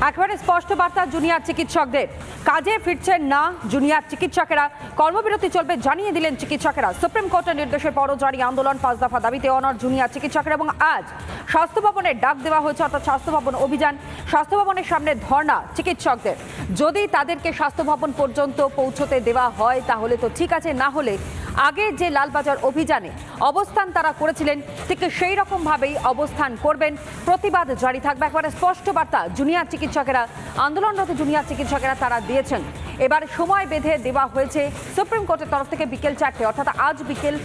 একেবারে স্পষ্ট বার্তা জুনিয়র চিকিৎসকদের, কাজে ফিরছেন না জুনিয়র চিকিৎসকেরা, কর্মবিরতি চলবে জানিয়ে দিলেন চিকিৎসকেরা। সুপ্রিম কোর্টের নির্দেশের পরও জারি আন্দোলন, 5 দফা দাবিতে অনড় জুনিয়র চিকিৎসকেরা। এবং আজ স্বাস্থ্য ভবনের ডাক দেওয়া হয়েছে, অর্থাৎ স্বাস্থ্য ভবন অভিযান। স্বাস্থ্য ভবনের সামনে ধর্ণা চিকিৎসকদের। যদি তাদেরকে স্বাস্থ্য ভবন পর্যন্ত পৌঁছতে দেওয়া হয় তাহলে তো ঠিক আছে, না হলে আগে যে লালবাজার অভিযানে অবস্থান তারা করেছিলেন ঠিক সেই রকম ভাবেই অবস্থান করবেন, প্রতিবাদ জারি থাকবে। একবারে স্পষ্ট বার্তা জুনিয়র চিকিৎসকেরা, আন্দোলনরত জুনিয়র চিকিৎসকেরা তারা দিয়েছেন। এবার সময় বেঁধে দেওয়া হয়েছে সুপ্রিম কোর্টের তরফ থেকে বিকেল 4টে, অর্থাৎ আজ বিকেল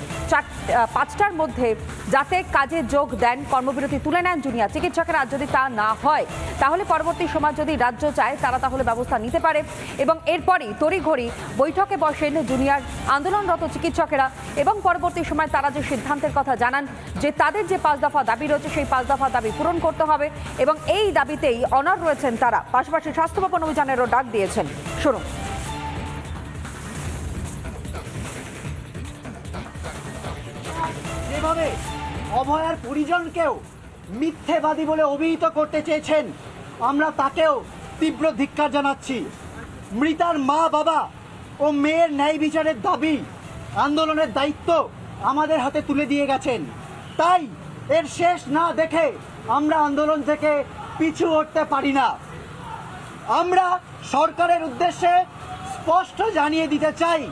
5টার মধ্যে যাতে কাজে যোগ দেন, কর্মবিরতি তুলে নেন জুনিয়র চিকিৎসকেরা। আর যদি তা না হয় তাহলে পরবর্তী সময় যদি রাজ্য চায় তারা তাহলে ব্যবস্থা নিতে পারে। এবং এরপরই তড়িঘড়ি বৈঠকে বসেন জুনিয়র আন্দোলনরত চিকিৎসকেরা এবং পরবর্তী সময় তারা যে সিদ্ধান্তের কথা জানান যে তাদের যে 5 দফা দাবি রয়েছে সেই 5 দফা দাবি পূরণ করতে হবে এবং এই দাবিতেই অনড় রয়েছেন তারা। পাশাপাশি স্বাস্থ্য ভবন অভিযানেরও ডাক দিয়েছেন। শুনুন। যেভাবে অভয়ার পরিজনকেও মিথ্যেবাদী বলে অভিহিত করতে চেয়েছেন, আমরা তাকেও তীব্র ধিক্কার জানাচ্ছি। মৃতার মা বাবা ও মেয়ের ন্যায় বিচারের দাবি, আন্দোলনের দায়িত্ব আমাদের হাতে তুলে দিয়ে গেছেন। তাই এর শেষ না দেখে আমরা আন্দোলন থেকে পিছু হটতে পারি না। আমরা সরকারের উদ্দেশ্যে স্পষ্ট জানিয়ে দিতে চাই,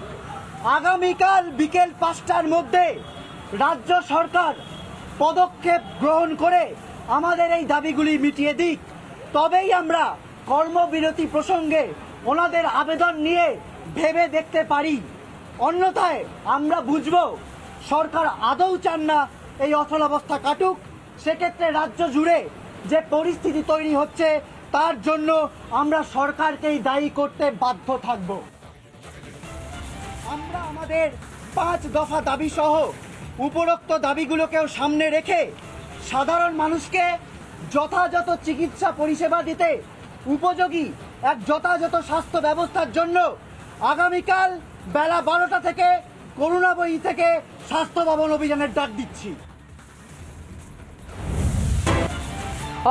আগামীকাল বিকেল 5টার মধ্যে রাজ্য সরকার পদক্ষেপ গ্রহণ করে আমাদের এই দাবিগুলি মিটিয়ে দিক, তবেই আমরা কর্মবিরতি প্রসঙ্গে ওনাদের আবেদন নিয়ে ভেবে দেখতে পারি। অন্যথায় আমরা বুঝব সরকার আদৌ চান না এই অচলাবস্থা কাটুক। সেক্ষেত্রে রাজ্য জুড়ে যে পরিস্থিতি তৈরি হচ্ছে তার জন্য আমরা সরকারকেই দায়ী করতে বাধ্য থাকব। আমরা আমাদের 5 দফা দাবি সহ উপরোক্ত দাবিগুলোকেও সামনে রেখে সাধারণ মানুষকে যথাযথ চিকিৎসা পরিষেবা দিতে উপযোগী এক যথাযথ স্বাস্থ্য ব্যবস্থার জন্য আগামীকাল বেলা 12টা থেকে করুণাবয়ী থেকে স্বাস্থ্য ভবন অভিযানের ডাক দিচ্ছি।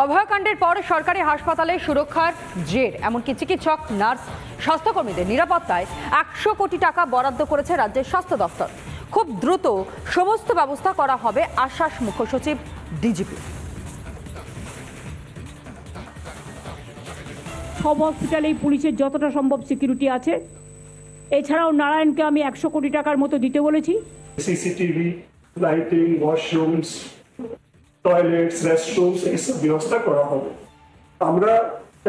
অভয়াকাণ্ডের পর সরকারি হাসপাতালে সুরক্ষার জের, এমনকি চিকিৎসক, নার্স, স্বাস্থ্যকর্মীদের নিরাপত্তায় 100 কোটি টাকা বরাদ্দ করেছে রাজ্যের স্বাস্থ্য দপ্তর। খুব দ্রুত সমস্ত ব্যবস্থা করা হবে, আশ্বাস মুখ্য সচিব ডিজিপি। সব হসপিটালেই পুলিশের যতটা সম্ভব সিকিউরিটি আছে। এছাড়াও নারায়ণকে আমি 100 কোটি টাকার মতো দিতে বলেছি। সিসিটিভি, লাইটিং, ওয়াশরুমস, টয়লেটস, রেস্টরুমস এইসব ব্যবস্থা করা হবে। আমরা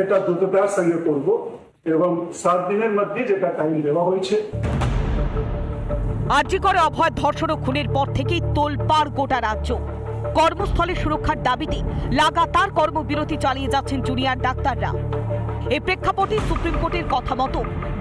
এটা দ্রুততার সঙ্গে করব এবং 7 দিনের মধ্যে যেটা টাইম দেওয়া হয়েছে। আরজি করে অভয় ধর্ষণ ও খুনের পর থেকেই তোলপাড় গোটা রাজ্য। কর্মস্থলে সুরক্ষার দাবিতে লাগাতার কর্মবিরতি চালিয়ে যাচ্ছেন জুনিয়র ডাক্তাররা। এই প্রেক্ষাপটে সুপ্রিম কোর্টের কথা মতো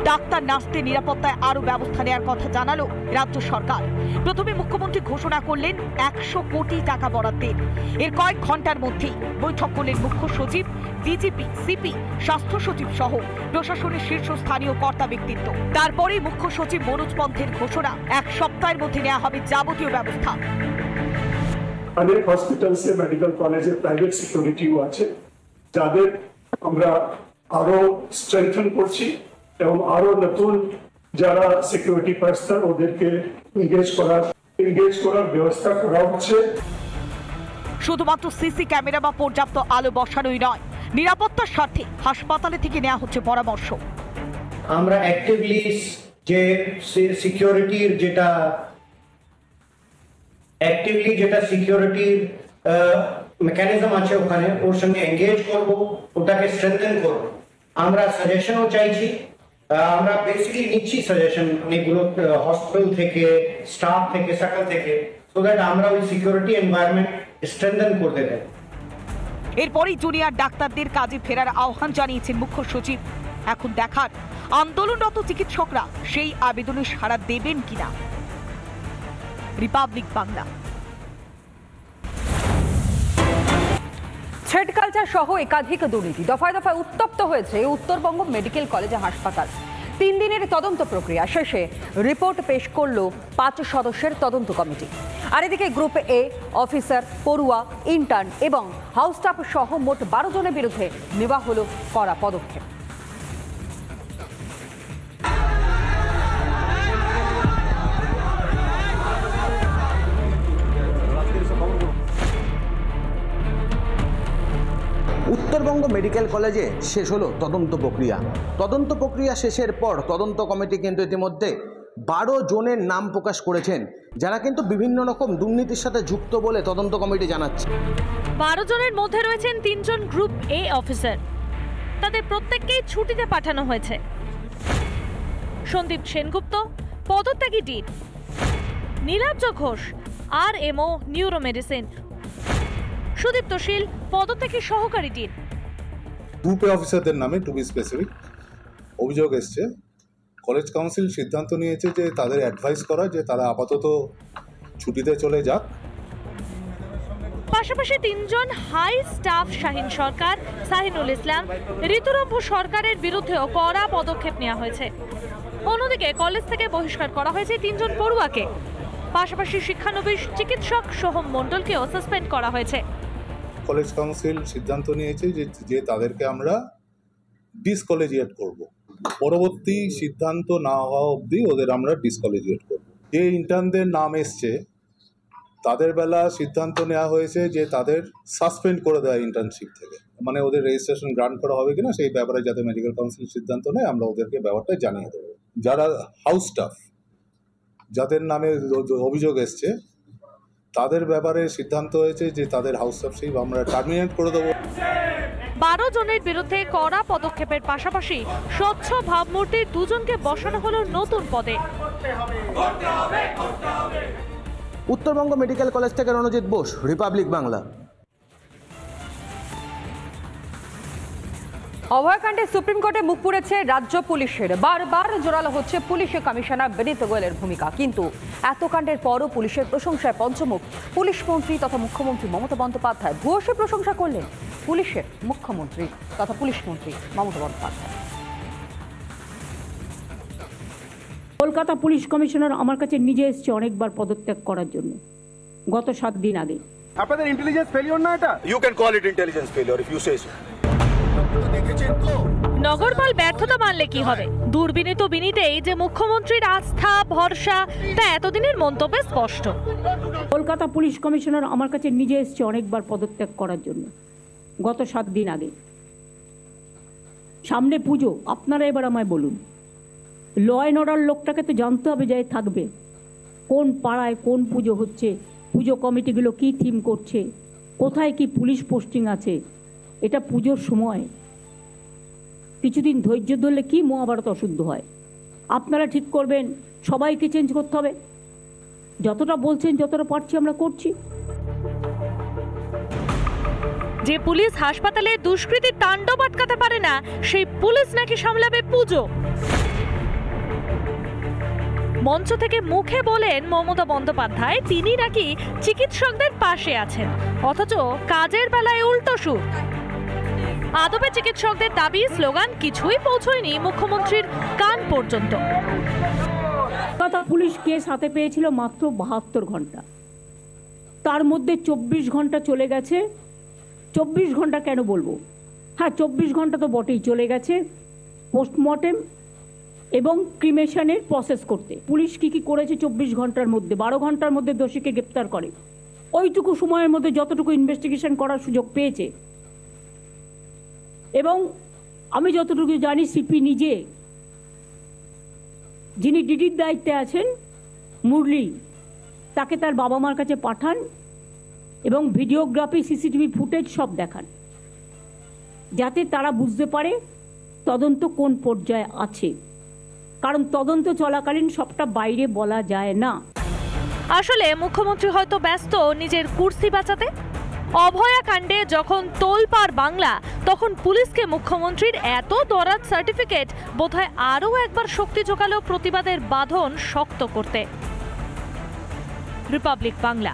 ডাক্তার নার্সদের নিরাপত্তায় আরো ব্যবস্থা নেওয়ার কথা জানালো রাজ্য সরকার। প্রথমে মুখ্যমন্ত্রী ঘোষণা করলেন 100 কোটি টাকা বরাদ্দের। এর কয়েক ঘন্টার মধ্যেই বৈঠক করলেন মুখ্য সচিব, ডিজিপি, সিপি, স্বাস্থ্য সচিব সহ প্রশাসনের শীর্ষস্থানীয় কর্তা ব্যক্তিত্ব। তারপরেই মুখ্য সচিব মনোজ পন্থের ঘোষণা, 1 সপ্তাহের মধ্যে নেওয়া হবে যাবতীয় ব্যবস্থা। অনেক হসপিটালসে, মেডিকেল কলেজে প্রাইভেট সিকিউরিটিও আছে, যাদের আমরা আরো স্ট্রেংথেন করছি এবং আরো নতুন যারা সিকিউরিটি পার্সন ওদেরকে এনগেজ করার ব্যবস্থা করা হচ্ছে। শুধুমাত্র সিসি ক্যামেরা বা পর্যাপ্ত আলো বসানোই নয়, নিরাপত্তার স্বার্থে হাসপাতালে থেকে নেওয়া হচ্ছে পরামর্শ। আমরা অ্যাক্টিভলি যে সিকিউরিটির যেটা সিকিউরিটির মেকানিজম আছে ওখানে, ওর সঙ্গে এনগেজ করব, ওটাকে স্ট্রেংথেন করব। আমরা সাজেশনও চাইছি, আমরা বেসিক্যালি নিচ্ছি সাজেশন অনেকগুলো হসপিটাল থেকে, স্টাফ থেকে, সার্কেল থেকে, সো দ্যাট আমরা ওই সিকিউরিটি এনভায়রনমেন্ট স্ট্রেংথেন করতে পারি। এরপরই জুনিয়র ডাক্তারদের কাজে ফেরার আহ্বান জানিয়েছেন মুখ্য সচিব। এখন দেখার আন্দোলনরত চিকিৎসকরা সেই আবেদনে সাড়া দেবেন কিনা। রিপাবলিক বাংলা। থ্রেড কালচার সহ একাধিক দুর্নীতি, দফায় দফায় উত্তপ্ত হয়েছে উত্তরবঙ্গ মেডিকেল কলেজ হাসপাতাল। 3 দিনের তদন্ত প্রক্রিয়া শেষে রিপোর্ট পেশ করল 5 সদস্যের তদন্ত কমিটি। আর এদিকে গ্রুপ এ অফিসার, পড়ুয়া, ইন্টার্ন এবং হাউস স্টাফ সহ মোট 12 জনের বিরুদ্ধে নেওয়া হলো কড়া পদক্ষেপ। উত্তরবঙ্গ মেডিকেল কলেজে শেষ হলো তদন্ত প্রক্রিয়া শেষের পর তদন্ত কমিটি কিন্তু ইতিমধ্যে 12 জনের নাম প্রকাশ করেছেন, যারা কিন্তু বিভিন্ন রকম দুর্নীতির সাথে যুক্ত বলে তদন্ত কমিটি জানাচ্ছে। 12 জনের মধ্যে রয়েছেন 3 জন গ্রুপ এ অফিসার, তাদের প্রত্যেককেই ছুটিতে পাঠানো হয়েছে। সন্দীপ সেনগুপ্ত পদত্যাগী dean, Nilabja Ghosh RMO neuro medicine, Sudipta Shil পদত্যাগী সহকারী ডিন। গ্রুপ এ অফিসারদের নামে টু বি স্পেসিফিক অভিযোগ এসছে। কলেজ কাউন্সিল সিদ্ধান্ত নিয়েছে যে তাদের অ্যাডভাইস করা যে তারা আপাতত ছুটিতে চলে যাক। পাশাপাশি 3 জন হাই স্টাফ শাহিন সরকার, সাহিনুল ইসলাম, ঋতুরম্ভ সরকারের বিরুদ্ধেও কড়া পদক্ষেপ নেওয়া হয়েছে। অন্যদিকে কলেজ থেকে বহিষ্কার করা হয়েছে 3 জন পড়ুয়াকে। পাশাপাশি শিক্ষানবিশ চিকিৎসক সোহম মণ্ডলকেও সাসপেন্ড করা হয়েছে। কলেজ কাউন্সিল সিদ্ধান্ত নিয়েছে যে তাদেরকে আমরা ডিসকলেজিয়েট করব। পরবর্তী সিদ্ধান্ত না হওয়া অবধি ওদের আমরা ডিসকলেজিয়েট করব। যে ইন্টার্নদের নাম এসছে তাদের বেলা সিদ্ধান্ত নেওয়া হয়েছে যে তাদের সাসপেন্ড করে দেওয়া ইন্টার্নশিপ থেকে, মানে ওদের রেজিস্ট্রেশন গ্রান্ট করা হবে কিনা সেই ব্যাপারে যাতে মেডিকেল কাউন্সিল সিদ্ধান্ত নেয় আমরা ওদেরকে ব্যাপারটা জানিয়ে দেবো। যারা হাউস স্টাফ যাদের নামে অভিযোগ এসছে তাদের ব্যাপারে সিদ্ধান্ত হয়েছে যে তাদের হাউস স্টাফ সেই আমরা টার্মিনেট করে দেবো। 12 জনের বিরুদ্ধে কড়া পদক্ষেপের পাশাপাশি স্বচ্ছ ভাবমূর্তির 2 জনকে বসানো হলো নতুন পদে। উত্তরবঙ্গ মেডিকেল কলেজ থেকে রণজিৎ বোস, রিপাবলিক বাংলা। অভয়াকাণ্ডে সুপ্রিম কোর্টে মুখ পুড়েছে রাজ্য পুলিশের। বারবার জোরালো হচ্ছে পুলিশ কমিশনার বিনীত গোয়েলের ভূমিকা, কিন্তু এত কাণ্ডের পরও পুলিশের প্রশংসায় পঞ্চমুখ পুলিশ মন্ত্রী তথা মুখ্যমন্ত্রী মমতা বন্দ্যোপাধ্যায়। ভূয়সী প্রশংসা করলেন পুলিশের মুখ্যমন্ত্রী তথা পুলিশ মন্ত্রী মমতা বন্দ্যোপাধ্যায়। কলকাতা পুলিশ কমিশনার আমার কাছে নিজে এসেছে অনেকবার পদত্যাগ করার জন্য, গত 7 দিন আগে। আপনাদের ইন্টেলিজেন্স ফেলিওর না এটা? You can call it intelligence failure if you say so. নগরপাল ব্যর্থতা মানলে কি হবে? দূরবীনে তো বিনীতেই যে মুখ্যমন্ত্রীর আস্থা ভরসা তা এতদিনের মন্তব্যে স্পষ্ট। কলকাতা পুলিশ কমিশনার আমার কাছে নিজে এসেছে অনেকবার পদত্যাগ করার জন্য, গত 7 দিন আগে। সামনে পুজো, আপনারা এবার আমায় বলুন, ল অ্যান্ড অর্ডার লোকটাকে তো জানতে হবে যে থাকবে কোন পাড়ায় কোন পুজো হচ্ছে, পুজো কমিটিগুলো কি থিম করছে, কোথায় কি পুলিশ পোস্টিং আছে। এটা পুজোর সময়, কিছুদিন ধৈর্য ধরলে কি মহাভারত অশুদ্ধ হয়। আপনারা ঠিক করবেন, সবাইকে চেঞ্জ করতে হবে। যতটা বলছেন যতটা পারছি আমরা করছি। যে পুলিশ হাসপাতালে দুষ্কৃতীর তাণ্ডব আটকাতে পারে না, সেই পুলিশ নাকি সামলাবে পুজো। মঞ্চ থেকে মুখে বলেন মমতা বন্দ্যোপাধ্যায় তিনি নাকি চিকিৎসকদের পাশে আছেন, অথচ কাজের বেলায় উল্টো সুর। আদবে চিকিৎসকদের দাবি স্লোগান কিছুই পৌঁছয়নি মুখ্যমন্ত্রীর কান পর্যন্ত। কলকাতা পুলিশ কেস হাতে পেয়েছিল মাত্র 72 ঘন্টা, তার মধ্যে 24 ঘন্টা চলে গেছে। 24 ঘন্টা কেন বলবো, হ্যাঁ 24 ঘন্টা তো বটেই চলে গেছে পোস্টমর্টেম এবং ক্রিমেশনের প্রসেস করতে। পুলিশ কি করেছে 24 ঘন্টার মধ্যে? 12 ঘন্টার মধ্যে দোষীকে গ্রেপ্তার করে। ওইটুকু সময়ের মধ্যে যতটুকু ইনভেস্টিগেশন করার সুযোগ পেয়েছে, এবং আমি যতটুকু জানি সিপি নিজে, যিনি ডিডির দায়িত্বে আছেন মুরলি, তাকে তার বাবা মার কাছে পাঠান এবং ভিডিওগ্রাফি সিসিটিভি ফুটেজ সব দেখান, যাতে তারা বুঝতে পারে তদন্ত কোন পর্যায়ে আছে। কারণ তদন্ত চলাকালীন সবটা বাইরে বলা যায় না। আসলে মুখ্যমন্ত্রী হয়তো ব্যস্ত নিজের কুর্সি বাঁচাতে। অভয়া কাণ্ডে যখন তোলপাড় বাংলা, তখন পুলিশকে মুখ্যমন্ত্রীর এত দরাজ সার্টিফিকেট বোধহয় আরও একবার শক্তি জোগালো প্রতিবাদের বাঁধন শক্ত করতে। রিপাবলিক বাংলা।